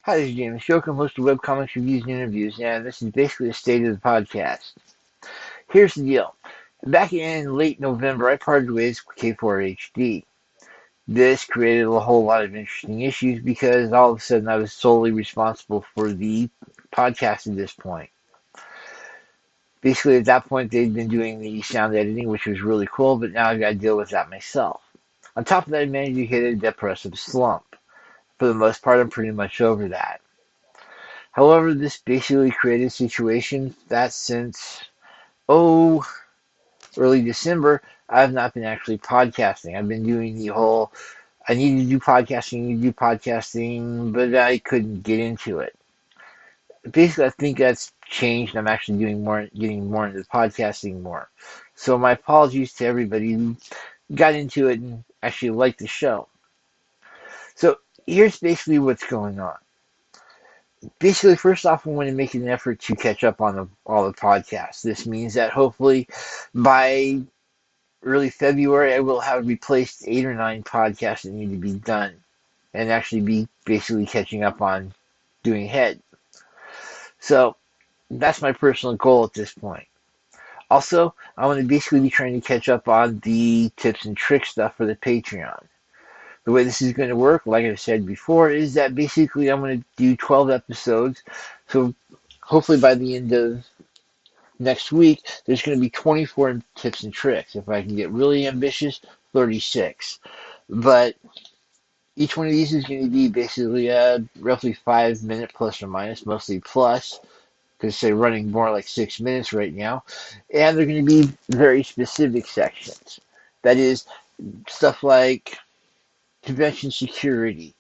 Hi, this is James Shokum, host of Webcomics Reviews and Interviews, and this is basically the state of the podcast. Here's the deal. Back in late November, I parted ways with K4HD. This created a whole lot of interesting issues because all of a sudden I was solely responsible for the podcast at this point. Basically, at that point, they'd been doing the sound editing, which was really cool, but now I've got to deal with that myself. On top of that, I managed to hit a depressive slump. For the most part, I'm pretty much over that. However, this basically created a situation that since, oh, early December, I've not been actually podcasting. I've been doing the whole, I need to do podcasting, but I couldn't get into it. Basically, I think that's changed. I'm actually getting more into podcasting more. So my apologies to everybody who got into it and actually liked the show. So here's basically what's going on. Basically, first off, I want to make an effort to catch up on all the podcasts. This means that hopefully by early February, I will have replaced 8 or 9 podcasts that need to be done and actually be basically catching up on doing ahead. So that's my personal goal at this point. Also, I want to basically be trying to catch up on the tips and tricks stuff for the Patreon. The way this is going to work, like I said before, is that basically I'm going to do 12 episodes. So hopefully by the end of next week, there's going to be 24 tips and tricks. If I can get really ambitious, 36. But each one of these is going to be basically a roughly 5 minute plus or minus, mostly plus, because they're running more like 6 minutes right now. And they're going to be very specific sections. That is, stuff like convention security,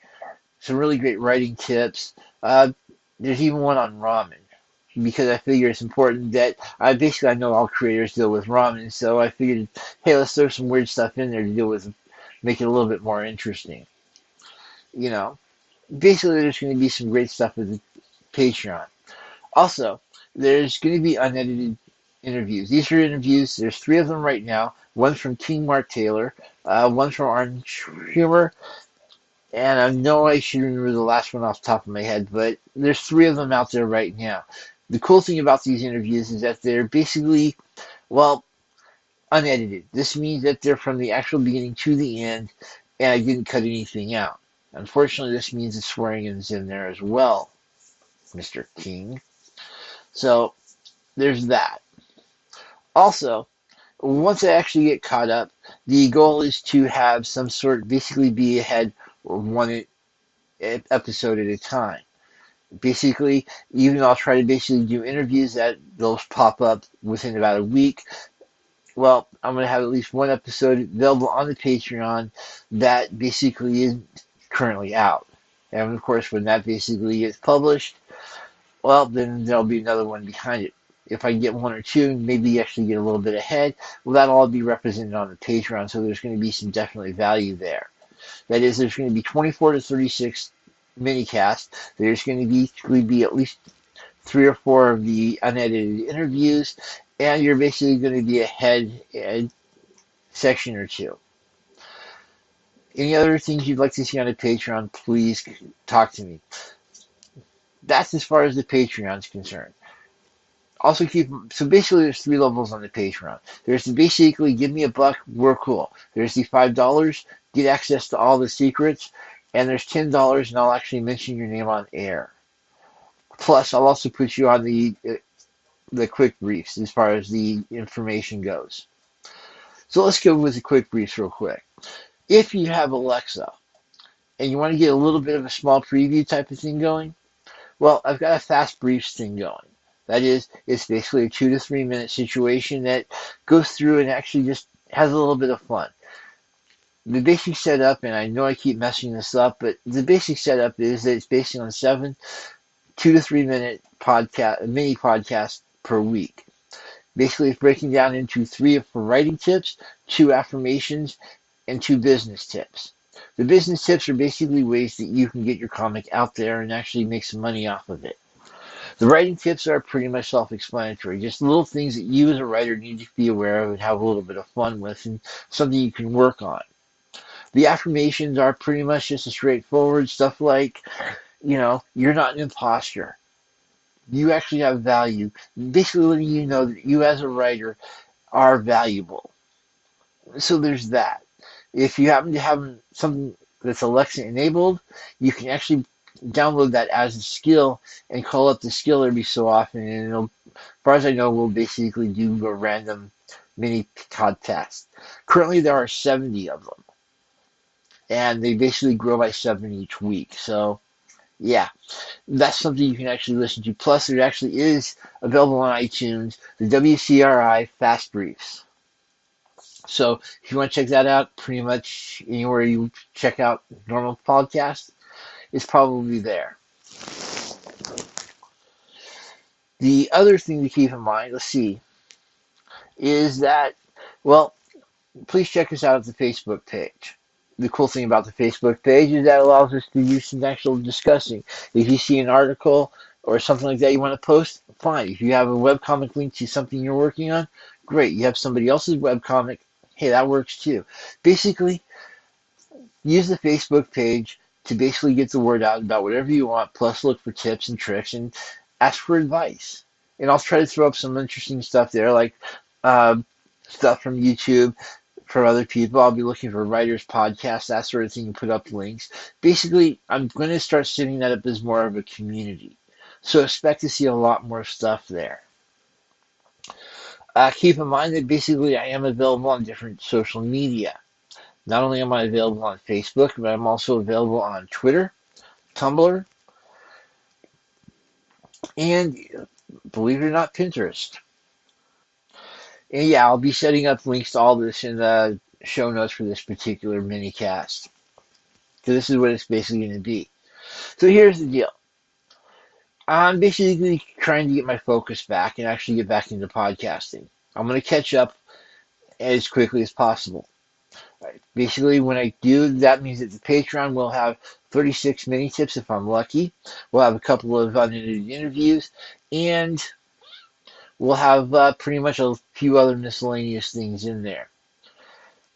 some really great writing tips. There's even one on ramen because I figure it's important that I know all creators deal with ramen, so I figured, hey, let's throw some weird stuff in there to deal with, make it a little bit more interesting. You know, basically there's going to be some great stuff with the Patreon. Also, there's going to be unedited interviews. These are interviews. There's 3 of them right now. One's from King Mark Taylor, one's from Orange Humor, and I know I should remember the last one off the top of my head, but there's 3 of them out there right now. The cool thing about these interviews is that they're basically, well, unedited. This means that they're from the actual beginning to the end, and I didn't cut anything out. Unfortunately, this means the swearing is in there as well, Mr. King. So, there's that. Also, once I actually get caught up, the goal is to have some sort, basically be ahead one episode at a time. Basically, even though I'll try to basically do interviews that those pop up within about a week, well, I'm going to have at least one episode available on the Patreon that basically is currently out. And of course, when that basically gets published, well, then there'll be another one behind it. If I get 1 or 2, maybe actually get a little bit ahead, well, that'll all be represented on the Patreon, so there's going to be some definitely value there. That is, there's going to be 24 to 36 minicasts. There's going to be at least 3 or 4 of the unedited interviews, and you're basically going to be ahead a section or 2. Any other things you'd like to see on the Patreon, please talk to me. That's as far as the Patreon's concerned. Also so basically there's 3 levels on the Patreon. There's the basically give me $1, we're cool. There's the $5, get access to all the secrets, and there's $10 and I'll actually mention your name on air. Plus I'll also put you on the quick briefs as far as the information goes. So let's go with the quick briefs real quick. If you have Alexa and you want to get a little bit of a small preview type of thing going, well, I've got a fast briefs thing going. That is, it's basically a 2 to 3 minute situation that goes through and actually just has a little bit of fun. The basic setup, and I know I keep messing this up, but the basic setup is that it's based on 7 2 to 3 minute mini podcasts per week. Basically, it's breaking down into 3 for writing tips, 2 affirmations, and 2 business tips. The business tips are basically ways that you can get your comic out there and actually make some money off of it. The writing tips are pretty much self-explanatory, just little things that you as a writer need to be aware of and have a little bit of fun with and something you can work on. The affirmations are pretty much just a straightforward stuff like, you're not an imposter. You actually have value. Basically letting you know that you as a writer are valuable. So there's that. If you happen to have something that's Alexa enabled, you can actually download that as a skill and call up the skill every so often. And as far as I know, we'll basically do a random mini podcast. Currently, there are 70 of them, and they basically grow by 7 each week. So, yeah, that's something you can actually listen to. Plus, there actually is available on iTunes, the WCRI Fast Briefs. So if you want to check that out, pretty much anywhere you check out normal podcasts, it's probably there. The other thing to keep in mind, let's see, is that, well, please check us out at the Facebook page. The cool thing about the Facebook page is that allows us to do some actual discussing. If you see an article or something like that you want to post, fine. If you have a webcomic link to something you're working on, great. You have somebody else's webcomic, hey, that works too. Basically, use the Facebook page to basically get the word out about whatever you want, plus look for tips and tricks and ask for advice. And I'll try to throw up some interesting stuff there, like uh, stuff from YouTube, from other people. I'll be looking for writers' podcasts, that sort of thing, and put up links. Basically, I'm going to start setting that up as more of a community. So expect to see a lot more stuff there. Keep in mind that basically I am available on different social media. Not only am I available on Facebook, but I'm also available on Twitter, Tumblr, and believe it or not, Pinterest. And yeah, I'll be setting up links to all this in the show notes for this particular mini cast. So this is what it's basically going to be. So here's the deal. I'm basically trying to get my focus back and actually get back into podcasting. I'm going to catch up as quickly as possible. Basically, when I do, that means that the Patreon will have 36 mini tips if I'm lucky. We'll have a couple of unedited interviews, and we'll have pretty much a few other miscellaneous things in there.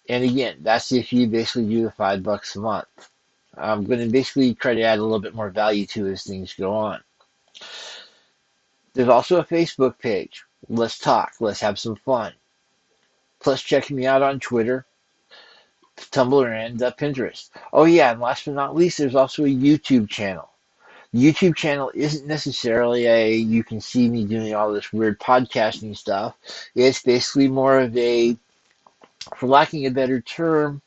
And again, that's if you basically do the $5 a month. I'm going to basically try to add a little bit more value to as things go on. There's also a Facebook page. Let's talk. Let's have some fun. Plus, check me out on Twitter, Tumblr, and Pinterest. Oh yeah, and last but not least, there's also a YouTube channel. The YouTube channel isn't necessarily you can see me doing all this weird podcasting stuff. It's basically more of a, for lacking a better term,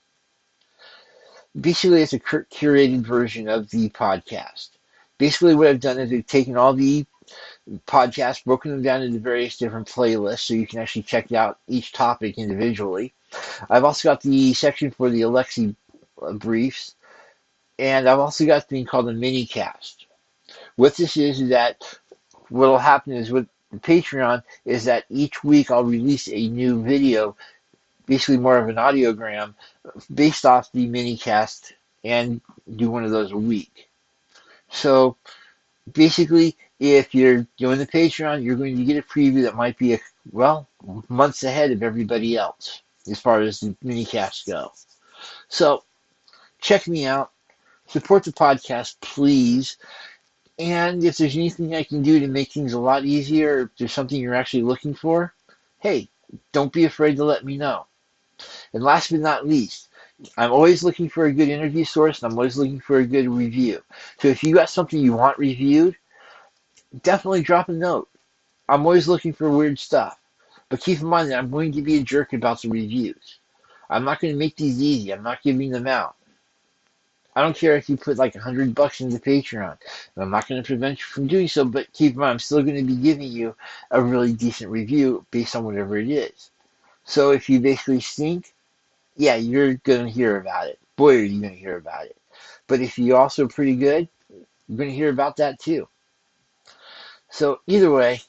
basically it's a curated version of the podcast. Basically what I've done is I've taken all the podcasts, broken them down into various different playlists so you can actually check out each topic individually. I've also got the section for the Alexi briefs, and I've also got a thing called a mini cast. What this is that what will happen is with Patreon is that each week I'll release a new video, basically more of an audiogram, based off the mini cast and do one of those a week. So basically, if you're doing the Patreon, you're going to get a preview that might be, months ahead of everybody else as far as the mini casts go. So check me out. Support the podcast, please. And if there's anything I can do to make things a lot easier, if there's something you're actually looking for, hey, don't be afraid to let me know. And last but not least, I'm always looking for a good interview source, and I'm always looking for a good review. So if you got something you want reviewed, definitely drop a note. I'm always looking for weird stuff. But keep in mind that I'm going to be a jerk about the reviews. I'm not going to make these easy. I'm not giving them out. I don't care if you put like $100 into Patreon. I'm not going to prevent you from doing so, but keep in mind, I'm still going to be giving you a really decent review based on whatever it is. So if you basically stink, yeah, you're going to hear about it. Boy, are you going to hear about it. But if you're also pretty good, you're going to hear about that too. So either way,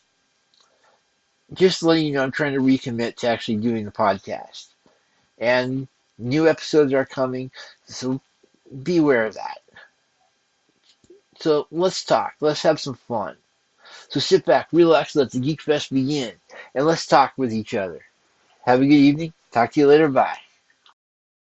just letting you know, I'm trying to recommit to actually doing the podcast. And new episodes are coming, so be aware of that. So let's talk. Let's have some fun. So sit back, relax, let the Geek Fest begin, and let's talk with each other. Have a good evening. Talk to you later. Bye.